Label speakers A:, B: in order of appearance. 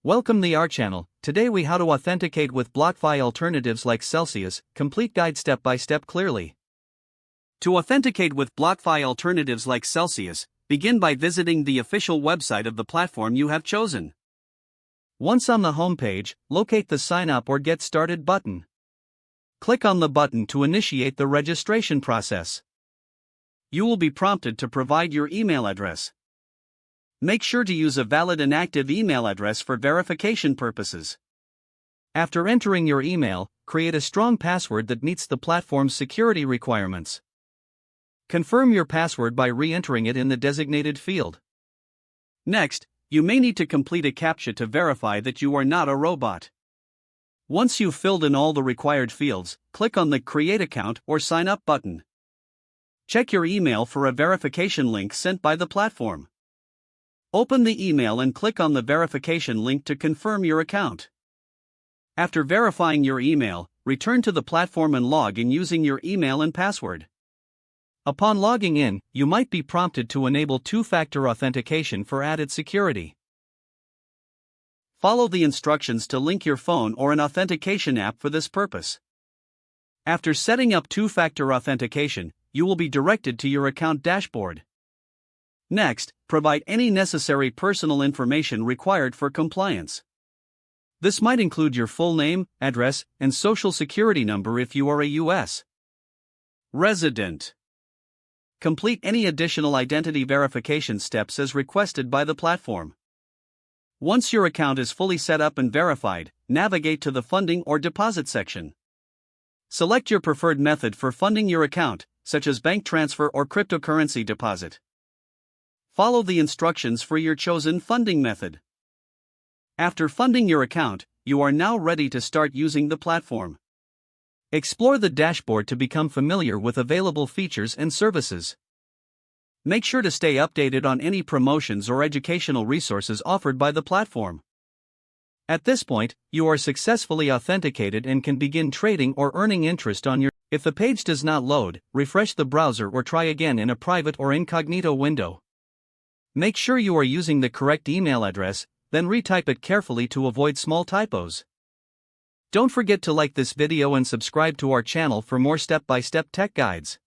A: Welcome to our channel. Today we how to authenticate with BlockFi alternatives like Celsius, complete guide step by step clearly. To authenticate with BlockFi alternatives like Celsius, begin by visiting the official website of the platform you have chosen. Once on the home page, locate the Sign Up or Get Started button. Click on the button to initiate the registration process. You will be prompted to provide your email address. Make sure to use a valid and active email address for verification purposes. After entering your email, create a strong password that meets the platform's security requirements. Confirm your password by re-entering it in the designated field. Next, you may need to complete a CAPTCHA to verify that you are not a robot. Once you've filled in all the required fields, click on the Create Account or Sign Up button. Check your email for a verification link sent by the platform. Open the email and click on the verification link to confirm your account. After verifying your email, return to the platform and log in using your email and password. Upon logging in, you might be prompted to enable two-factor authentication for added security. Follow the instructions to link your phone or an authentication app for this purpose. After setting up two-factor authentication, you will be directed to your account dashboard. Next, provide any necessary personal information required for compliance. This might include your full name, address, and social security number if you are a U.S. resident. Complete any additional identity verification steps as requested by the platform. Once your account is fully set up and verified, navigate to the Funding or Deposit section. Select your preferred method for funding your account, such as bank transfer or cryptocurrency deposit. Follow the instructions for your chosen funding method. After funding your account, you are now ready to start using the platform. Explore the dashboard to become familiar with available features and services. Make sure to stay updated on any promotions or educational resources offered by the platform. At this point, you are successfully authenticated and can begin trading or earning interest on your. If the page does not load, refresh the browser or try again in a private or incognito window. Make sure you are using the correct email address, then retype it carefully to avoid small typos. Don't forget to like this video and subscribe to our channel for more step-by-step tech guides.